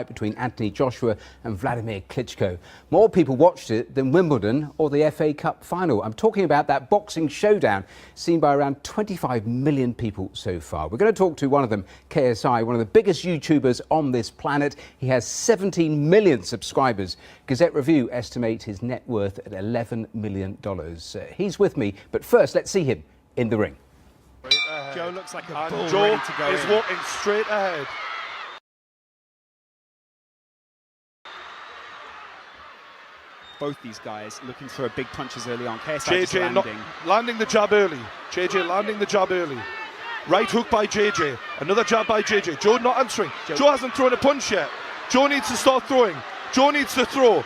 between Anthony Joshua and Vladimir Klitschko. More people watched it than Wimbledon or the FA Cup final. I'm talking about that boxing showdown seen by around 25 million people so far. We're going to talk to one of them, KSI, one of the biggest YouTubers on this planet. He has 17 million subscribers. Gazette Review estimates his net worth at $11 million. He's with me, but first let's see him in the ring. Joe looks like a bull ready to go is in. walking straight ahead. Both these guys looking for big punches early on. KSI just JJ landing. the jab early. JJ landing the jab early. Right hook by JJ. Another jab by JJ. Joe not answering. Joe hasn't thrown a punch yet. Joe needs to start throwing. Joe needs to throw.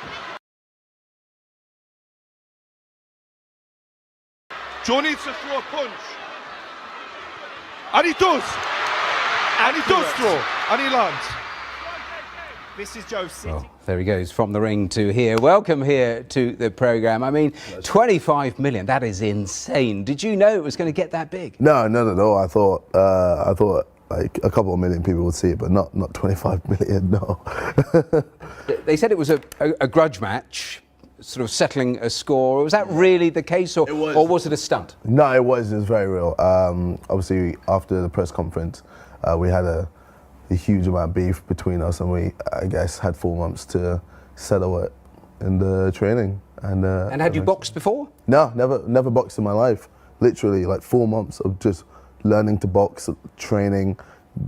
Joe needs to throw a punch. And he does. And he does throw. And he lands. This is Joe sitting. Well, there he goes from the ring to here. Welcome here to the programme. I mean, 25 million, that is insane. Did you know it was going to get that big? No, not at all. I thought like a couple of million people would see it, but not 25 million, no. They said it was a grudge match, sort of settling a score. Was that really the case, or was it a stunt? No, it was very real. Obviously, after the press conference, we had a huge amount of beef between us, and we, I guess, had 4 months to settle it in the training. And had you boxed before? No, never boxed in my life. Literally, like 4 months of just learning to box, training,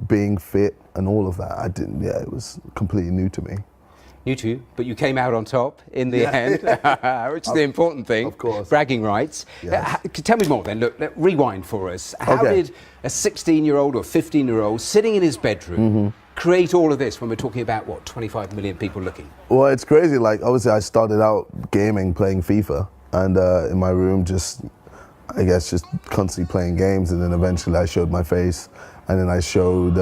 being fit, and all of that. Yeah, it was completely new to me. You too, but you came out on top in the end, which is the important thing. Of course. Bragging rights. Yes. Tell me more then. Look, rewind for us. How did a 16-year-old or 15-year-old sitting in his bedroom create all of this when we're talking about, what, 25 million people looking? Well, it's crazy. Like, obviously, I started out gaming, playing FIFA, and in my room, I guess, just constantly playing games, and then eventually I showed my face, and then I showed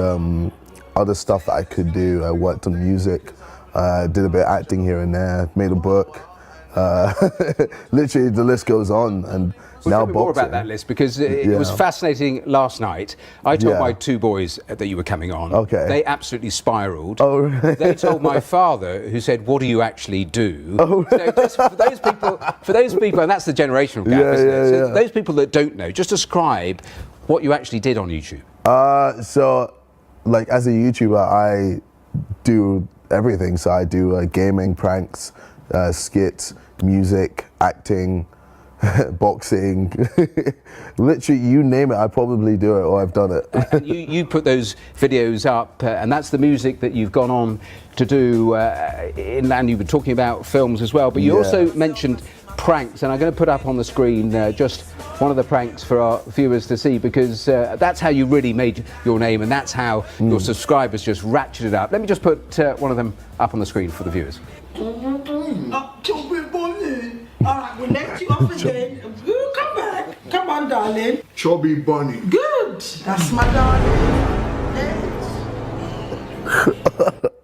other stuff that I could do. I worked on music. Did a bit of acting here and there, made a book. Literally, the list goes on. And now tell me more about that list, because it was fascinating last night. I told my two boys that you were coming on. Okay. They absolutely spiraled. Oh, really? They told my father, who said, "What do you actually do?" Oh, so just for those people, and that's the generational gap, isn't it? So those people that don't know, just describe what you actually did on YouTube. So, like, as a YouTuber, I do everything. So I do gaming, pranks, skits, music, acting, boxing. Literally, you name it, I probably do it, or I've done it. And you put those videos up, and that's the music that you've gone on to do and you've been talking about films as well, but you also mentioned pranks, and I'm going to put up on the screen just one of the pranks for our viewers to see, because that's how you really made your name, and that's how your subscribers just ratcheted up. Let me just put one of them up on the screen for the viewers. Chubby bunny. All right, we'll let you off again. Come back. Come on, darling. Chubby bunny. Good. That's my darling.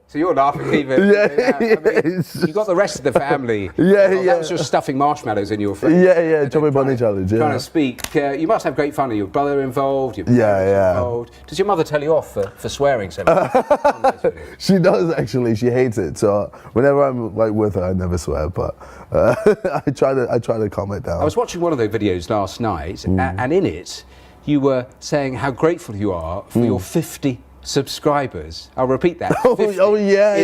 So you're laughing even. You got the rest of the family. That was just stuffing marshmallows in your face. Chubby bunny challenge. Trying to speak. You must have great fun. Your brother involved. Your parents involved. Does your mother tell you off for swearing so much? She does, actually. She hates it. So whenever I'm like with her, I never swear, but I try to calm it down. I was watching one of those videos last night, and in it, you were saying how grateful you are for your 50 subscribers. I'll repeat that. 50 in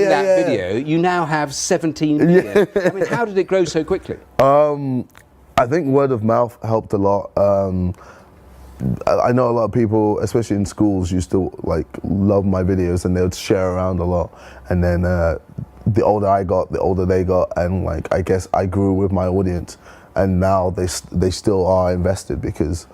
that video, you now have 17 million. I mean, how did it grow so quickly? I think word of mouth helped a lot. I know a lot of people, especially in schools, used to like love my videos, and they would share around a lot. And then the older I got, the older they got, and like I guess I grew with my audience, and now they still are invested because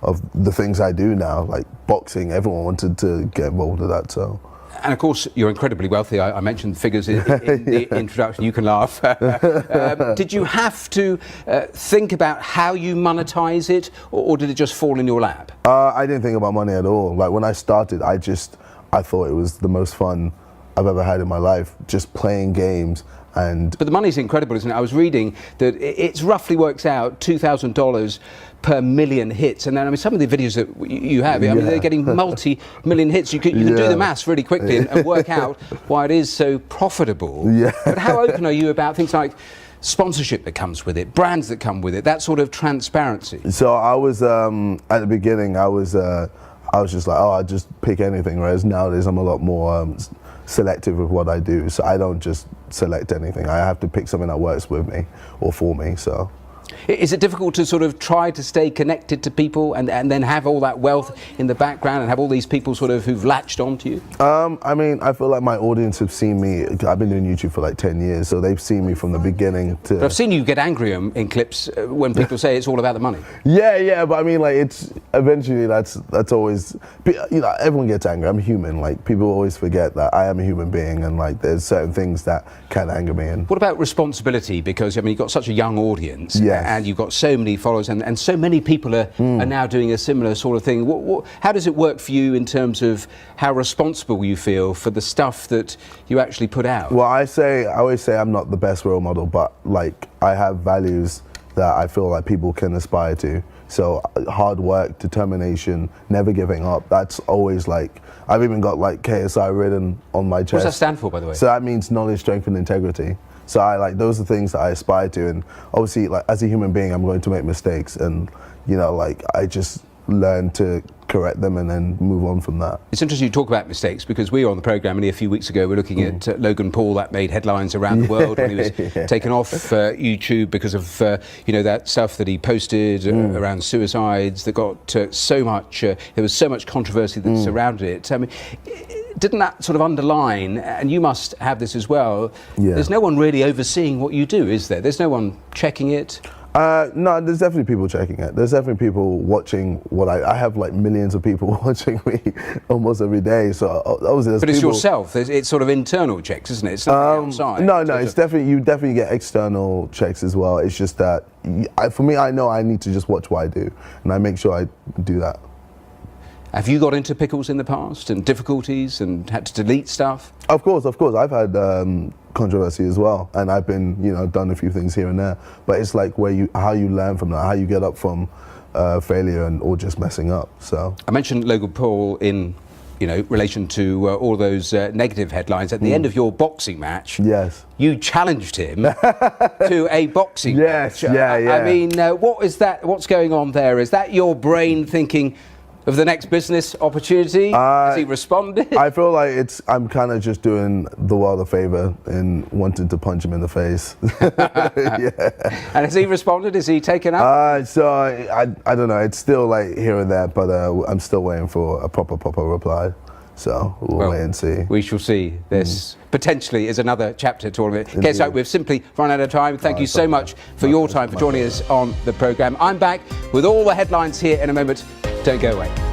of the things I do now, like boxing. Everyone wanted to get involved with that, so. And of course, you're incredibly wealthy. I mentioned figures in the introduction. You can laugh. Did you have to think about how you monetize it, or did it just fall in your lap? I didn't think about money at all. Like when I started, I thought it was the most fun I've ever had in my life, just playing games. And But the money's incredible, isn't it? I was reading that it roughly works out $2,000 per million hits, and then I mean some of the videos that you have, I mean they're getting multi-million hits. You can do the maths really quickly and work out why it is so profitable. Yeah. But how open are you about things like sponsorship that comes with it, brands that come with it, that sort of transparency? So I was at the beginning, I was just like, oh, I just pick anything. Whereas nowadays I'm a lot more selective with what I do. So I don't just select anything. I have to pick something that works with me or for me. So. Is it difficult to sort of try to stay connected to people and then have all that wealth in the background and have all these people sort of who've latched onto you? I mean, I feel like my audience have seen me. I've been doing YouTube for like 10 years, so they've seen me from the beginning to. But I've seen you get angry in clips when people say it's all about the money. Yeah, but I mean, like, it's eventually that's always, you know, everyone gets angry. I'm human. Like, people always forget that I am a human being, and like, there's certain things that can anger me. And what about responsibility? Because I mean, you've got such a young audience, Yes. and you've got so many followers, and so many people are now doing a similar sort of thing. How does it work for you in terms of how responsible you feel for the stuff that you actually put out? Well, I always say I'm not the best role model, but like, I have values that I feel like people can aspire to. So hard work, determination, never giving up. That's always like, I've even got like KSI written on my chest. What does that stand for, by the way? So that means knowledge, strength, and integrity. So I like, those are things that I aspire to, and obviously, like, as a human being, I'm going to make mistakes, and you know, like, I just learn to correct them and then move on from that. It's interesting you talk about mistakes, because we were on the programme only a few weeks ago. We're looking at Logan Paul. That made headlines around the world when he was taken off YouTube because of you know, that stuff that he posted around suicides that got so much. There was so much controversy that surrounded it. I mean, didn't that sort of underline, and you must have this as well, there's no one really overseeing what you do, is there? There's no one checking it? No, there's definitely people checking it. There's definitely people watching what I have, like millions of people watching me almost every day. So obviously there's But it's people, yourself. It's sort of internal checks, isn't it? It's not outside. No, it's definitely, you definitely get external checks as well. It's just that, for me, I know I need to just watch what I do, and I make sure I do that. Have you got into pickles in the past and difficulties and had to delete stuff? Of course. I've had controversy as well, and I've been, you know, done a few things here and there. But it's like how you learn from that, how you get up from failure or just messing up. So I mentioned Logan Paul in, you know, relation to all those negative headlines. At the end of your boxing match, yes, you challenged him to a boxing match. Yeah. I mean, what is that? What's going on there? Is that your brain thinking of the next business opportunity? Has he responded? I feel like I'm kind of just doing the world a favor in wanting to punch him in the face. Yeah. And has he responded? Is he taken up? So I don't know. It's still like here and there, but I'm still waiting for a proper reply. So we'll wait and see. We shall see. This potentially is another chapter to all of it. KSI, we've simply run out of time. Thank you so much for your time, for joining us on the programme. I'm back with all the headlines here in a moment. Don't go away.